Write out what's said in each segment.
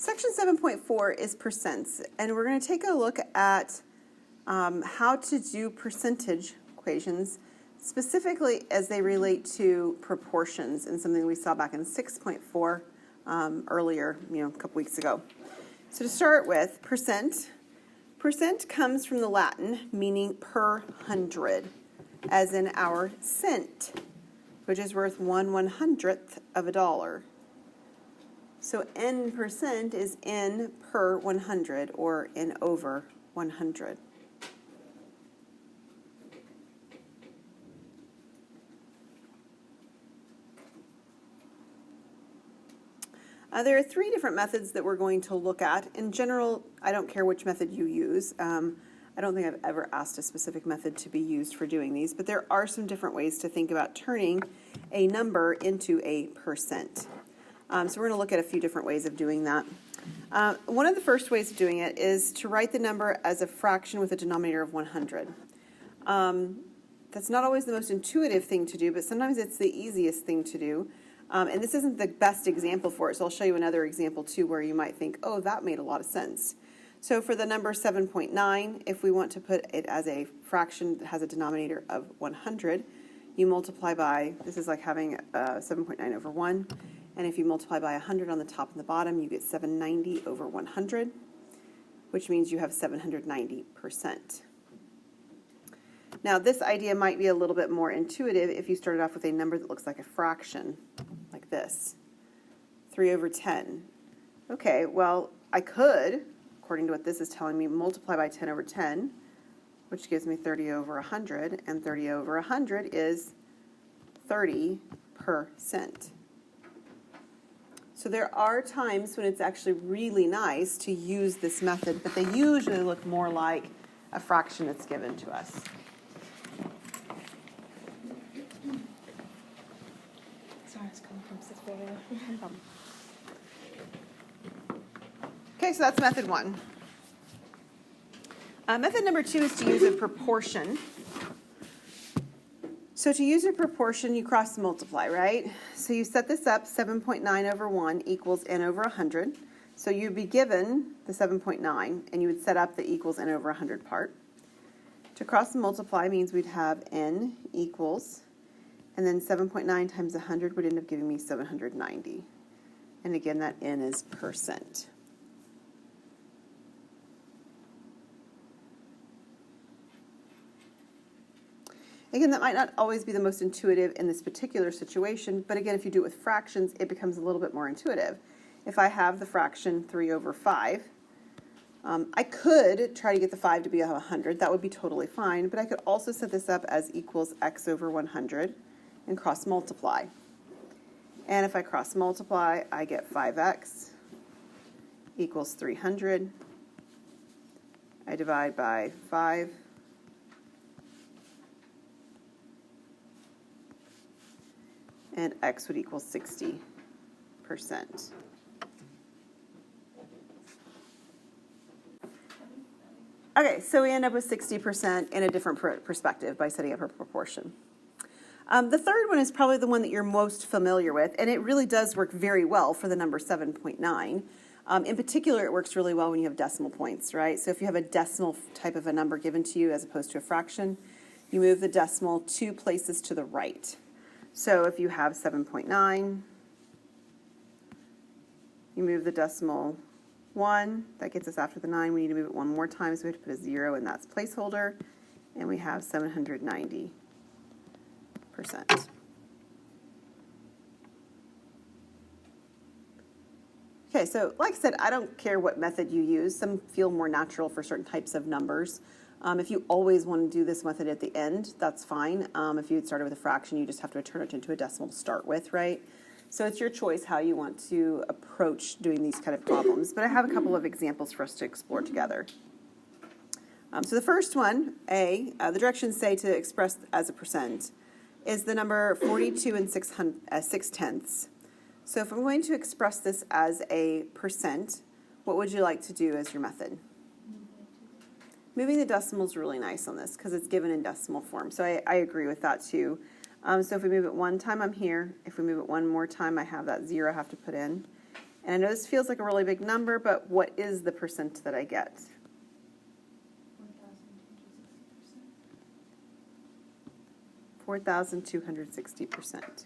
Section 7.4 is percents, and we're going to take a look at how to do percentage equations, specifically as they relate to proportions, and something we saw back in 6.4 earlier, a couple weeks ago. So to start with, percent comes from the Latin meaning per hundred, as in our cent, which is worth 1/100th of a dollar. So N% is N per 100, or N over 100. There are three different methods that we're going to look at. In general, I don't care which method you use. I don't think I've ever asked a specific method to be used for doing these, but there are some different ways to think about turning a number into a percent. So we're going to look at a few different ways of doing that. One of the first ways of doing it is to write the number as a fraction with a denominator of 100. That's not always the most intuitive thing to do, but sometimes it's the easiest thing to do. And this isn't the best example for it, so I'll show you another example too where you might think, oh, that made a lot of sense. So for the number 7.9, if we want to put it as a fraction that has a denominator of 100, you multiply by, this is like having 7.9 over 1, and if you multiply by 100 on the top and the bottom, you get 790 over 100, which means you have 790%. Now, this idea might be a little bit more intuitive if you started off with a number that looks like a fraction, like this, 3 over 10. Okay, well, I could, according to what this is telling me, multiply by 10 over 10, which gives me 30 over 100, and 30 over 100 is 30%. So there are times when it's actually really nice to use this method, but they usually look more like a fraction that's given to us. Sorry, it's coming from 6.0. Okay, so that's method one. Method number two is to use a proportion. So to use a proportion, you cross multiply, right? So you set this up, 7.9 over 1 equals n over 100. So you'd be given the 7.9, and you would set up the equals n over 100 part. To cross multiply means we'd have n equals, and then 7.9 times 100 would end up giving me 790. And again, that n is percent. Again, that might not always be the most intuitive in this particular situation, but again, if you do it with fractions, it becomes a little bit more intuitive. If I have the fraction 3 over 5, I could try to get the 5 to be 100. That would be totally fine, but I could also set this up as equals x over 100 and cross multiply. And if I cross multiply, I get 5x equals 300. I divide by 5. And x would equal 60%. Okay, so we end up with 60% in a different perspective by setting up a proportion. The third one is probably the one that you're most familiar with, and it really does work very well for the number 7.9. In particular, it works really well when you have decimal points, right? So if you have a decimal type of a number given to you as opposed to a fraction, you move the decimal 2 places to the right. So if you have 7.9, you move the decimal 1, that gets us after the 9. We need to move it one more time, so we have to put a 0 in that's placeholder, and we have 790%. Okay, so like I said, I don't care what method you use. Some feel more natural for certain types of numbers. If you always want to do this method at the end, that's fine. If you had started with a fraction, you just have to turn it into a decimal to start with, right? So it's your choice how you want to approach doing these kind of problems. But I have a couple of examples for us to explore together. So the first one, A, the directions say to express as a percent, is the number 42 and 6/10. So if I'm going to express this as a percent, what would you like to do as your method? Moving the decimal is really nice on this because it's given in decimal form. So I agree with that too. So if we move it one time, I'm here. If we move it one more time, I have that 0 I have to put in. And I know this feels like a really big number, but what is the percent that I get? 4,260%.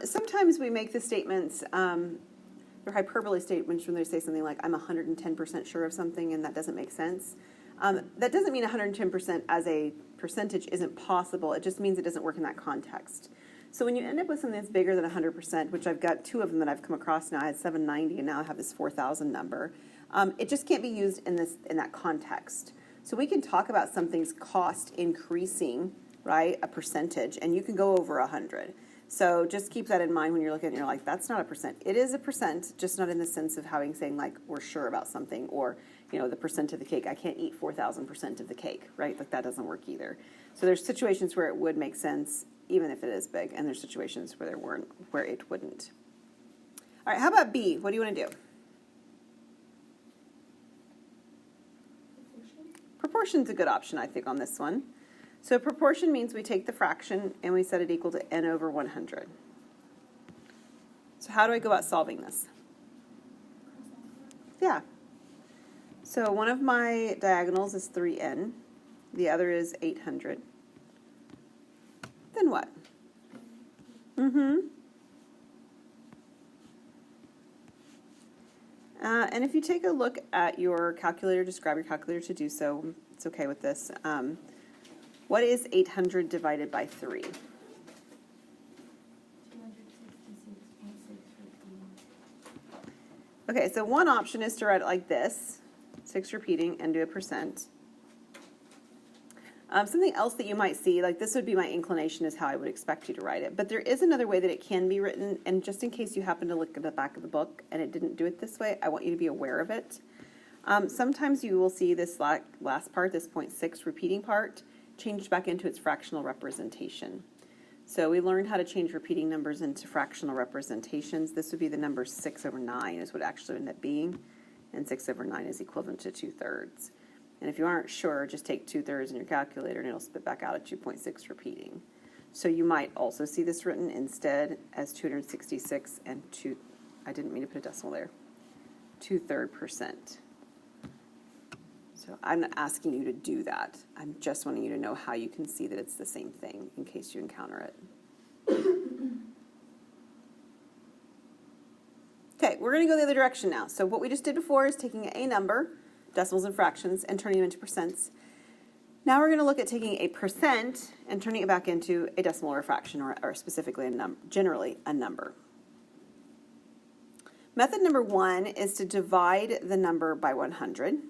Sometimes we make the statements, they're hyperbole statements when they say something like, I'm 110% sure of something, and that doesn't make sense. That doesn't mean 110% as a percentage isn't possible. It just means it doesn't work in that context. So when you end up with something that's bigger than 100%, which I've got two of them that I've come across now, I had 790 and now I have this 4,000 number, it just can't be used in that context. So we can talk about something's cost increasing, right, a percentage, and you can go over 100. So just keep that in mind when you're looking and you're like, that's not a percent. It is a percent, just not in the sense of saying like we're sure about something, or the percent of the cake. I can't eat 4,000% of the cake, right? Like that doesn't work either. So there's situations where it would make sense, even if it is big, and there's situations where it wouldn't. All right, how about B? What do you want to do? Proportion's a good option, I think, on this one. So proportion means we take the fraction and we set it equal to n over 100. So how do I go about solving this? Yeah. So one of my diagonals is 3n. The other is 800. Then what? And if you take a look at your calculator, just grab your calculator to do so. It's okay with this. What is 800 divided by 3? 266.6. Okay, so one option is to write it like this, 6 repeating, and do a percent. Something else that you might see, like this would be my inclination, is how I would expect you to write it. But there is another way that it can be written, and just in case you happen to look at the back of the book and it didn't do it this way, I want you to be aware of it. Sometimes you will see this last part, this 0.6 repeating part, changed back into its fractional representation. So we learned how to change repeating numbers into fractional representations. This would be the number 6 over 9 is what it actually ended up being, and 6 over 9 is equivalent to 2/3. And if you aren't sure, just take 2/3 in your calculator and it'll spit back out at 2.6 repeating. So you might also see this written instead as 266 and I didn't mean to put a decimal there, 2/3%. So I'm not asking you to do that. I'm just wanting you to know how you can see that it's the same thing in case you encounter it. Okay, we're going to go the other direction now. So what we just did before is taking a number, decimals and fractions, and turning them into percents. Now we're going to look at taking a percent and turning it back into a decimal or a fraction, or specifically generally a number. Method number 1 is to divide the number by 100.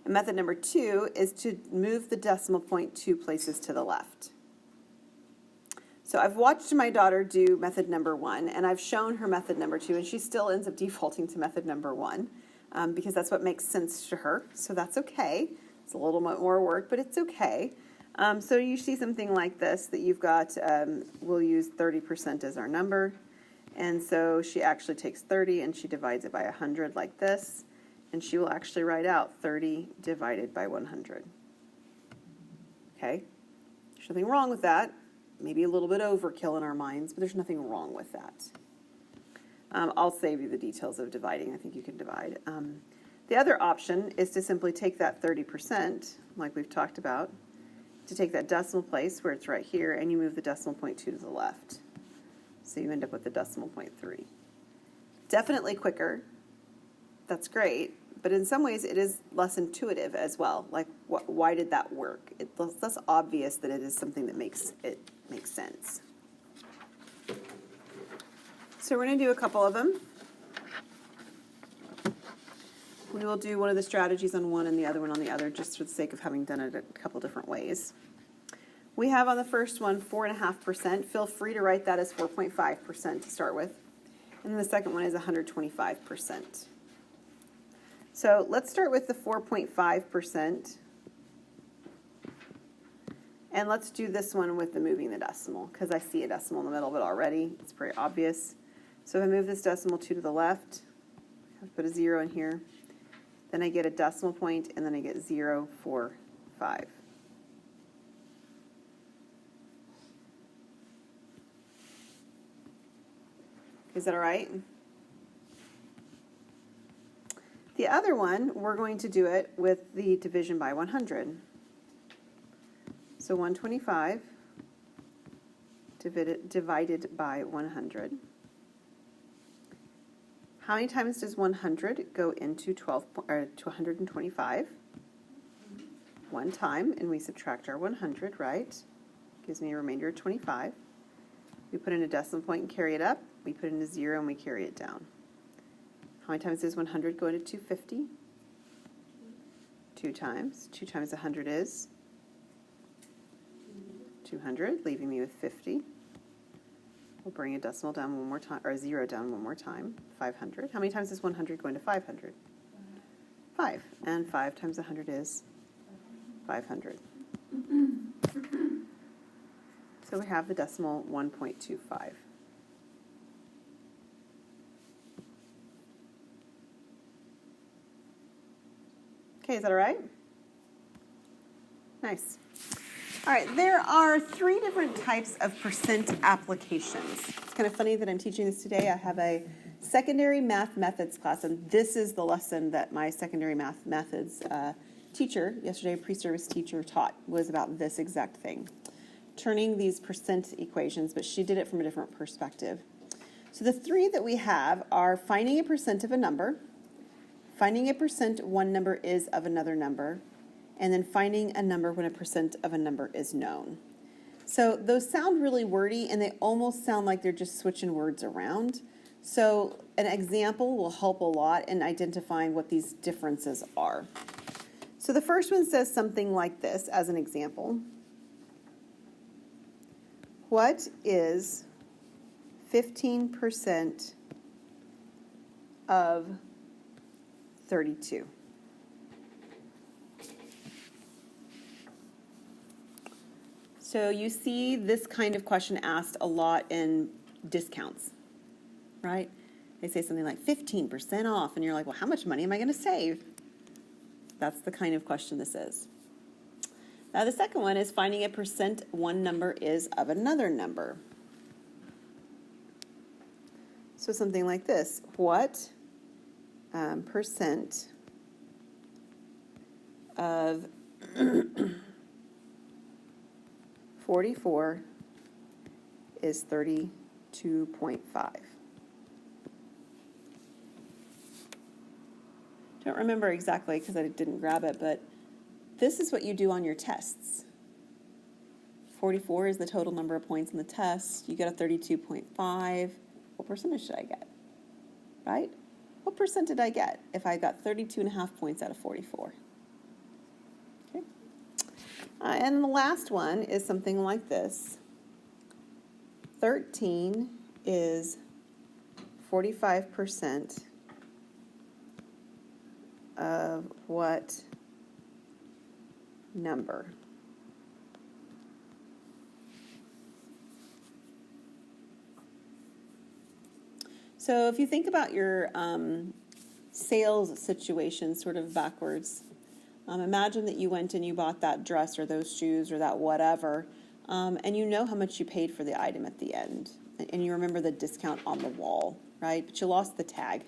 And method number 2 is to move the decimal point 2 places to the left. So I've watched my daughter do method number 1, and I've shown her method number 2, and she still ends up defaulting to method number 1 because that's what makes sense to her. So that's okay. It's a little bit more work, but it's okay. So you see something like this, that you've got, we'll use 30% as our number. And so she actually takes 30 and she divides it by 100 like this. And she will actually write out 30 divided by 100. Okay? There's nothing wrong with that. Maybe a little bit overkill in our minds, but there's nothing wrong with that. I'll save you the details of dividing. I think you can divide. The other option is to simply take that 30%, like we've talked about, to take that decimal place where it's right here, and you move the decimal point 2 to the left. So you end up with the decimal point 3. Definitely quicker. That's great. But in some ways, it is less intuitive as well. Like, why did that work? It's less obvious that it is something that makes sense. So we're going to do a couple of them. We will do one of the strategies on one and the other one on the other, just for the sake of having done it a couple different ways. We have on the first one 4.5%. Feel free to write that as 4.5% to start with. And then the second one is 125%. So let's start with the 4.5%. And let's do this one with the moving the decimal, because I see a decimal in the middle of it already. It's pretty obvious. So if I move this decimal 2 to the left, I put a 0 in here. Then I get a decimal point, and then I get 0, 4, 5. Is that all right? The other one, we're going to do it with the division by 100. So 125 divided by 100. How many times does 100 go into 125? One time, and we subtract our 100, right? Gives me a remainder of 25. We put in a decimal point and carry it up. We put in a 0 and we carry it down. How many times does 100 go into 250? 2 times. 2 times 100 is 200, leaving me with 50. We'll bring a decimal down one more time, or a 0 down one more time. 500. How many times does 100 go into 500? 5. And 5 times 100 is 500. So we have the decimal 1.25. Okay, is that all right? Nice. All right, there are 3 different types of percent applications. It's kind of funny that I'm teaching this today. I have a secondary math methods class, and this is the lesson that my secondary math methods teacher, yesterday pre-service teacher, taught, was about this exact thing. Turning these percent equations, but she did it from a different perspective. So the 3 that we have are finding a percent of a number, finding a percent one number is of another number, and then finding a number when a percent of a number is known. So those sound really wordy, and they almost sound like they're just switching words around. So an example will help a lot in identifying what these differences are. So the first one says something like this as an example. What is 15% of 32? So you see this kind of question asked a lot in discounts, right? They say something like 15% off, and you're like, well, how much money am I going to save? That's the kind of question this is. Now, the second one is finding a percent one number is of another number. So something like this. What percent of 44 is 32.5? Don't remember exactly because I didn't grab it, but this is what you do on your tests. 44 is the total number of points in the test. You get a 32.5. What percentage should I get? Right? What percent did I get if I got 32.5 points out of 44? Okay. And the last one is something like this. 13 is 45% of what number? So if you think about your sales situation sort of backwards, imagine that you went and you bought that dress or those shoes or that whatever, and you know how much you paid for the item at the end, and you remember the discount on the wall, right? But you lost the tag.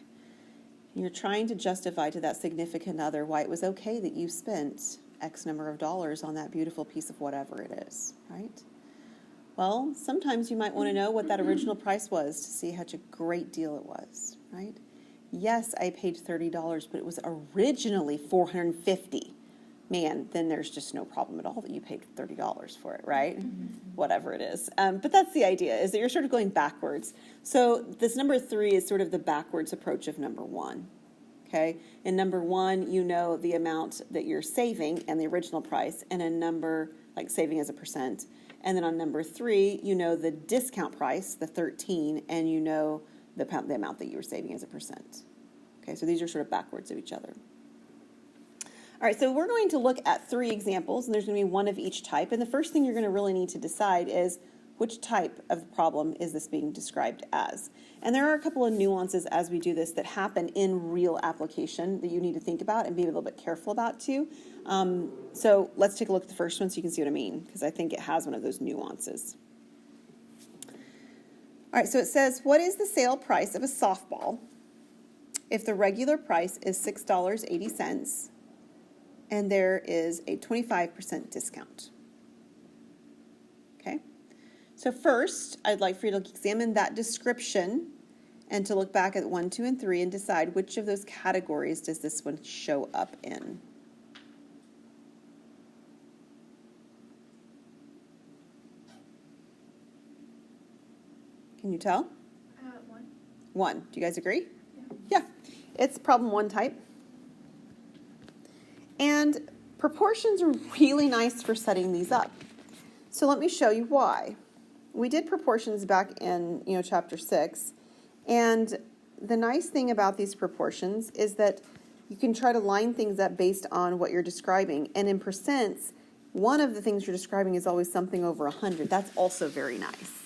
And you're trying to justify to that significant other why it was okay that you spent X number of dollars on that beautiful piece of whatever it is, right? Well, sometimes you might want to know what that original price was to see such a great deal it was, right? Yes, I paid $30, but it was originally $450. Man, then there's just no problem at all that you paid $30 for it, right? Whatever it is. But that's the idea, is that you're sort of going backwards. So this number 3 is sort of the backwards approach of number 1. Okay? In number 1, you know the amount that you're saving and the original price, and a number like saving as a percent. And then on number 3, you know the discount price, the 13, and you know the amount that you were saving as a percent. Okay, so these are sort of backwards of each other. All right, so we're going to look at 3 examples, and there's going to be one of each type. And the first thing you're going to really need to decide is which type of problem is this being described as. And there are a couple of nuances as we do this that happen in real application that you need to think about and be a little bit careful about too. So let's take a look at the first one so you can see what I mean, because I think it has one of those nuances. All right, so it says, what is the sale price of a softball if the regular price is $6.80 and there is a 25% discount? Okay, so first, I'd like for you to examine that description and to look back at 1, 2, and 3 and decide which of those categories does this one show up in. Can you tell? 1. 1. Do you guys agree? Yeah. It's problem 1 type. And proportions are really nice for setting these up. So let me show you why. We did proportions back in, chapter 6. And the nice thing about these proportions is that you can try to line things up based on what you're describing. And in percents, one of the things you're describing is always something over 100. That's also very nice.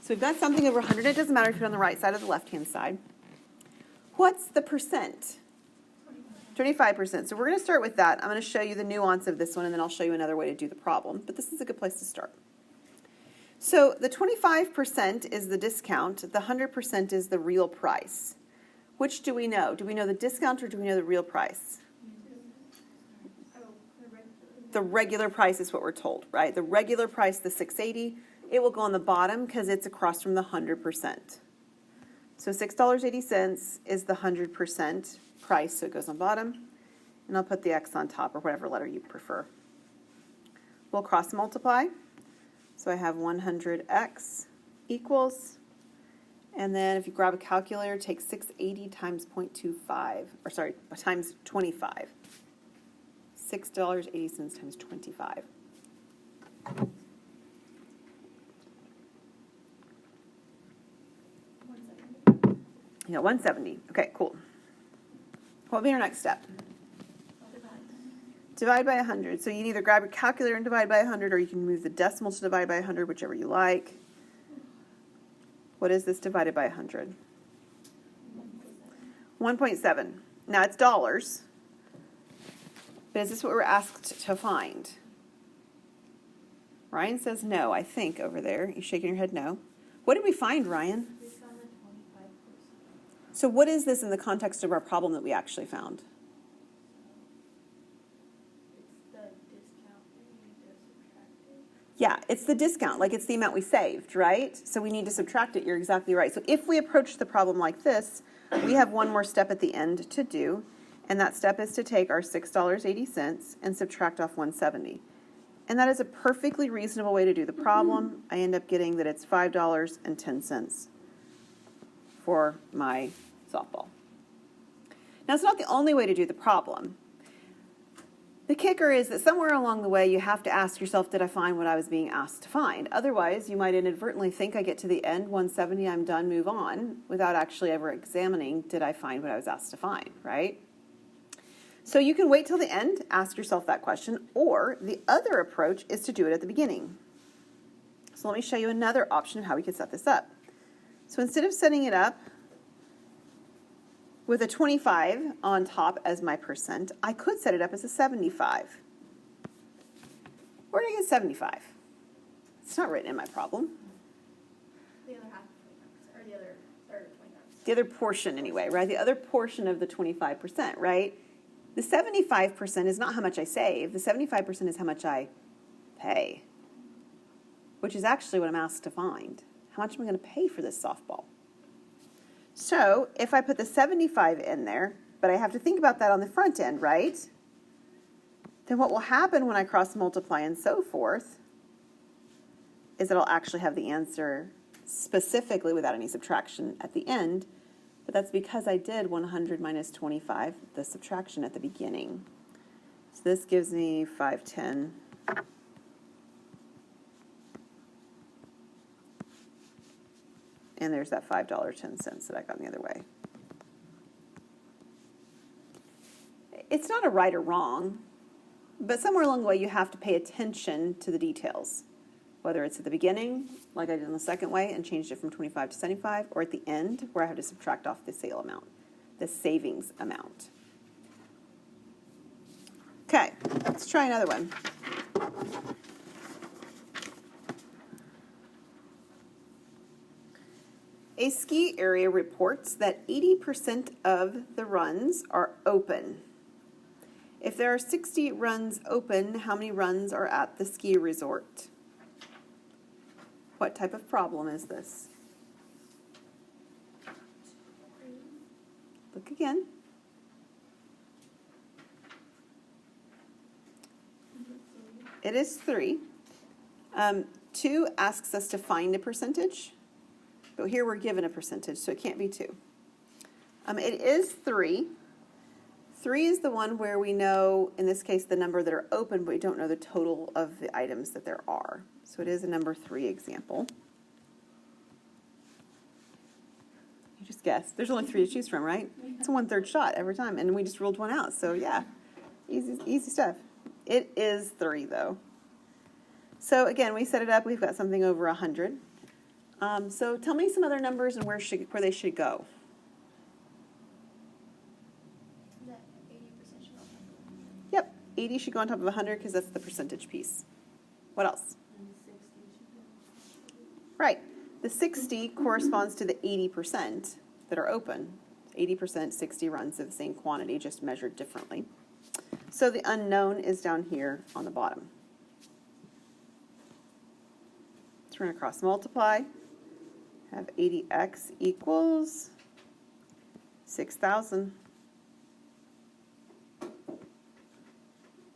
So we've got something over 100. It doesn't matter if you're on the right side or the left-hand side. What's the percent? 25%. So we're going to start with that. I'm going to show you the nuance of this one, and then I'll show you another way to do the problem. But this is a good place to start. So the 25% is the discount. The 100% is the real price. Which do we know? Do we know the discount or do we know the real price? The regular price is what we're told, right? The regular price, the $6.80, it will go on the bottom because it's across from the 100%. So $6.80 is the 100% price, so it goes on bottom. And I'll put the X on top or whatever letter you prefer. We'll cross multiply. So I have 100x equals, and then if you grab a calculator, take 680 times 0.25, or sorry, times 25. $6.80 times 25. You got 170. Okay, cool. What will be our next step? Divide by 100. So you can either grab your calculator and divide by 100, or you can move the decimal to divide by 100, whichever you like. What is this divided by 100? 1.7. Now it's dollars, but is this what we're asked to find? Ryan says no, I think, over there. You shaking your head no. What did we find, Ryan? We found the 25%. So what is this in the context of our problem that we actually found? Yeah, it's the discount, like it's the amount we saved, right? So we need to subtract it. You're exactly right. So if we approach the problem like this, we have one more step at the end to do, and that step is to take our $6.80 and subtract off 170. And that is a perfectly reasonable way to do the problem. I end up getting that it's $5.10 for my softball. Now, it's not the only way to do the problem. The kicker is that somewhere along the way, you have to ask yourself, did I find what I was being asked to find? Otherwise, you might inadvertently think I get to the end, 170, I'm done, move on, without actually ever examining, did I find what I was asked to find, right? So you can wait till the end, ask yourself that question, or the other approach is to do it at the beginning. So let me show you another option of how we could set this up. So instead of setting it up with a 25 on top as my percent, I could set it up as a 75. Where did I get 75? It's not written in my problem. The other half, or the other third of 25%. The other portion anyway, right? The other portion of the 25%, right? The 75% is not how much I save. The 75% is how much I pay, which is actually what I'm asked to find. How much am I going to pay for this softball? So if I put the 75 in there, but I have to think about that on the front end, right? Then what will happen when I cross multiply and so forth is that I'll actually have the answer specifically without any subtraction at the end. But that's because I did 100 minus 25, the subtraction at the beginning. So this gives me 510. And there's that $5.10 that I got the other way. It's not a right or wrong, but somewhere along the way you have to pay attention to the details. Whether it's at the beginning, like I did in the second way and changed it from 25 to 75, or at the end where I have to subtract off the sale amount, the savings amount. Okay, let's try another one. A ski area reports that 80% of the runs are open. If there are 60 runs open, how many runs are at the ski resort? What type of problem is this? Look again. It is 3. 2 asks us to find a percentage, but here we're given a percentage, so it can't be 2. It is 3. 3 is the one where we know, in this case, the number that are open, but we don't know the total of the items that there are. So it is a number 3 example. You just guessed. There's only 3 to choose from, right? It's a 1/3 shot every time, and we just ruled one out. So yeah, easy stuff. It is 3 though. So again, we set it up. We've got something over 100. So tell me some other numbers and where they should go. That 80% should all come. Yep, 80 should go on top of 100 because that's the percentage piece. What else? Right. The 60 corresponds to the 80% that are open. 80%, 60 runs of the same quantity, just measured differently. So the unknown is down here on the bottom. So we're going to cross multiply. Have 80x equals 6,000.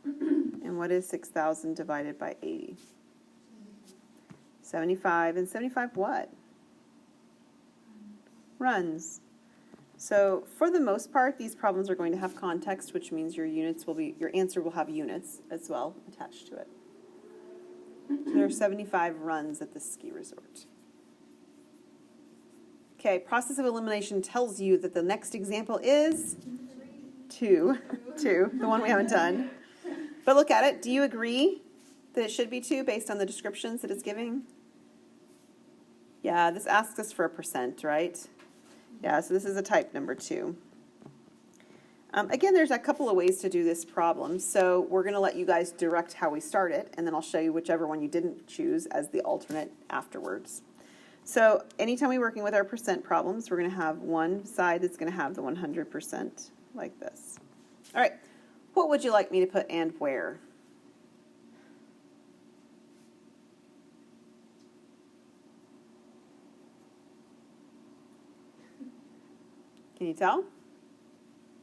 And what is 6,000 divided by 80? 75. And 75 what? Runs. So for the most part, these problems are going to have context, which means your answer will have units as well attached to it. So there are 75 runs at the ski resort. Okay, process of elimination tells you that the next example is 2, the one we haven't done. But look at it. Do you agree that it should be 2 based on the descriptions that it's giving? Yeah, this asks us for a percent, right? Yeah, so this is a type number 2. Again, there's a couple of ways to do this problem. So we're going to let you guys direct how we start it, and then I'll show you whichever one you didn't choose as the alternate afterwards. So anytime we're working with our percent problems, we're going to have one side that's going to have the 100% like this. All right, what would you like me to put and where? Can you tell?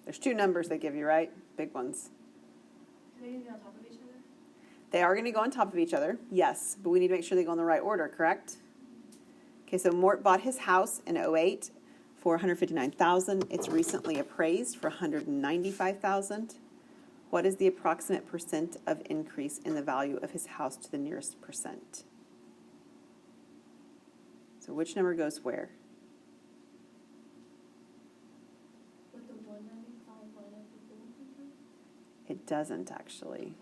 There's 2 numbers they give you, right? Big ones. Are they going to be on top of each other? They are going to go on top of each other, yes, but we need to make sure they go in the right order, correct? Okay, so Mort bought his house in 2008 for $159,000. It's recently appraised for $195,000. What is the approximate percent of increase in the value of his house to the nearest percent? So which number goes where? With the 195 line up with the 155? It doesn't actually.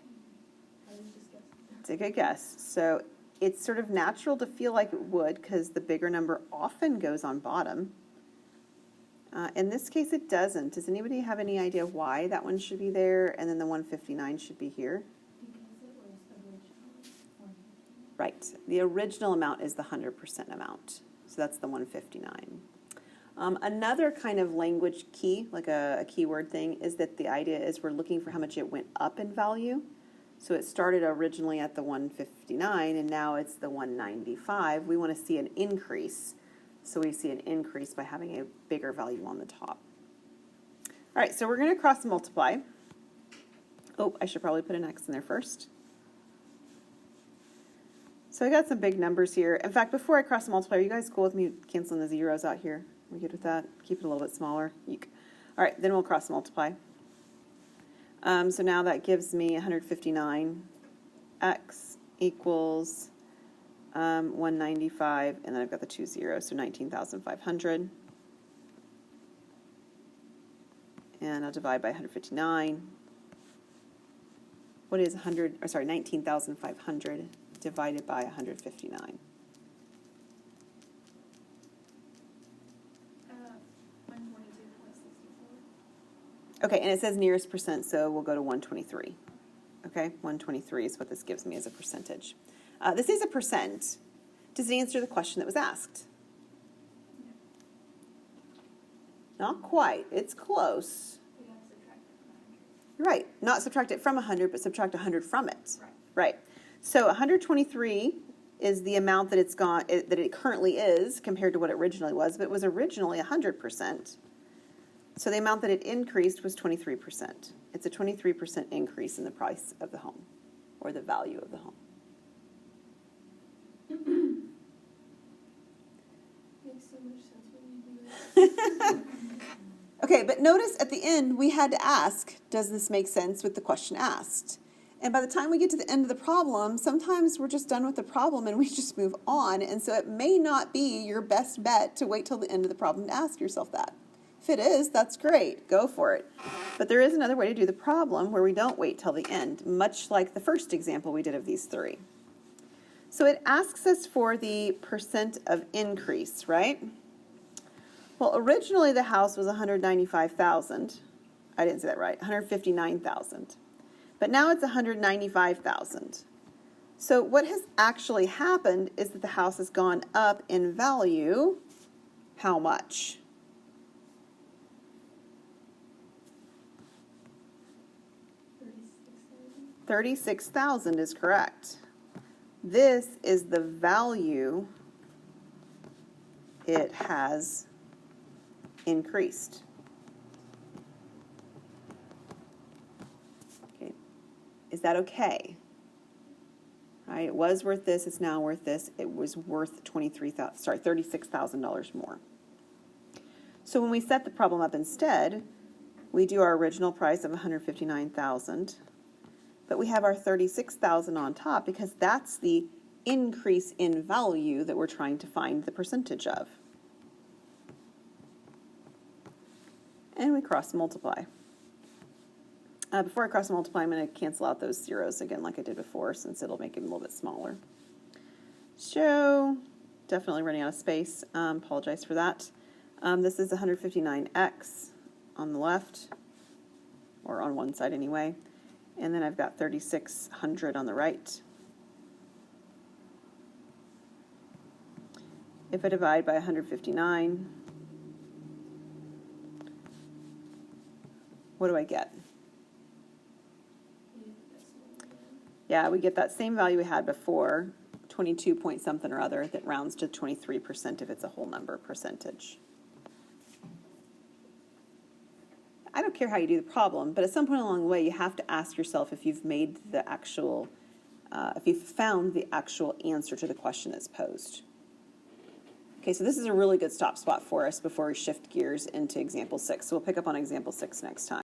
I was just guessing. It's a good guess. So it's sort of natural to feel like it would because the bigger number often goes on bottom. In this case, it doesn't. Does anybody have any idea why that one should be there and then the 159 should be here? Because it was originally 150. Right. The original amount is the 100% amount. So that's the 159. Another kind of language key, like a keyword thing, is that the idea is we're looking for how much it went up in value. So it started originally at the 159 and now it's the 195. We want to see an increase. So we see an increase by having a bigger value on the top. All right, so we're going to cross multiply. Oh, I should probably put an X in there first. So I got some big numbers here. In fact, before I cross multiply, are you guys cool with me canceling the zeros out here? Are we good with that? Keep it a little bit smaller. Eek. All right, then we'll cross multiply. So now that gives me 159. X equals 195, and then I've got the 2 zeros, so 19,500. And I'll divide by 159. What is 19,500 divided by 159? 122.64. Okay, and it says nearest percent, so we'll go to 123. Okay, 123 is what this gives me as a percentage. This is a percent. Does it answer the question that was asked? Not quite, it's close. We gotta subtract it from 100. Right, not subtract it from 100, but subtract 100 from it. Right. Right. So 123 is the amount that it's gone, that it currently is compared to what it originally was, but it was originally 100%. So the amount that it increased was 23%. It's a 23% increase in the price of the home, or the value of the home. Makes so much sense when you do it. Okay, but notice at the end, we had to ask, does this make sense with the question asked? And by the time we get to the end of the problem, sometimes we're just done with the problem and we just move on. And so it may not be your best bet to wait till the end of the problem to ask yourself that. If it is, that's great, go for it. But there is another way to do the problem where we don't wait till the end, much like the first example we did of these three. So it asks us for the percent of increase, right? Well, originally the house was 195,000. I didn't say that right, 159,000. But now it's 195,000. So what has actually happened is that the house has gone up in value. How much? 36,000. 36,000 is correct. This is the value it has increased. Okay. Is that okay? Right? It was worth this, it's now worth this. It was worth $36,000 more. So when we set the problem up instead, we do our original price of $159,000, but we have our $36,000 on top because that's the increase in value that we're trying to find the percentage of. And we cross multiply. Before I cross multiply, I'm going to cancel out those zeros again like I did before, since it'll make it a little bit smaller. So, definitely running out of space. Apologize for that. This is 159x on the left, or on one side anyway. And then I've got 3,600 on the right. If I divide by 159, what do I get? You get the decimal again. Yeah, we get that same value we had before, 22 point something or other, that rounds to 23% if it's a whole number percentage. I don't care how you do the problem, but at some point along the way, you have to ask yourself if you've made the actual, if you've found the actual answer to the question that's posed. Okay, so this is a really good stop spot for us before we shift gears into example 6. So we'll pick up on example 6 next time.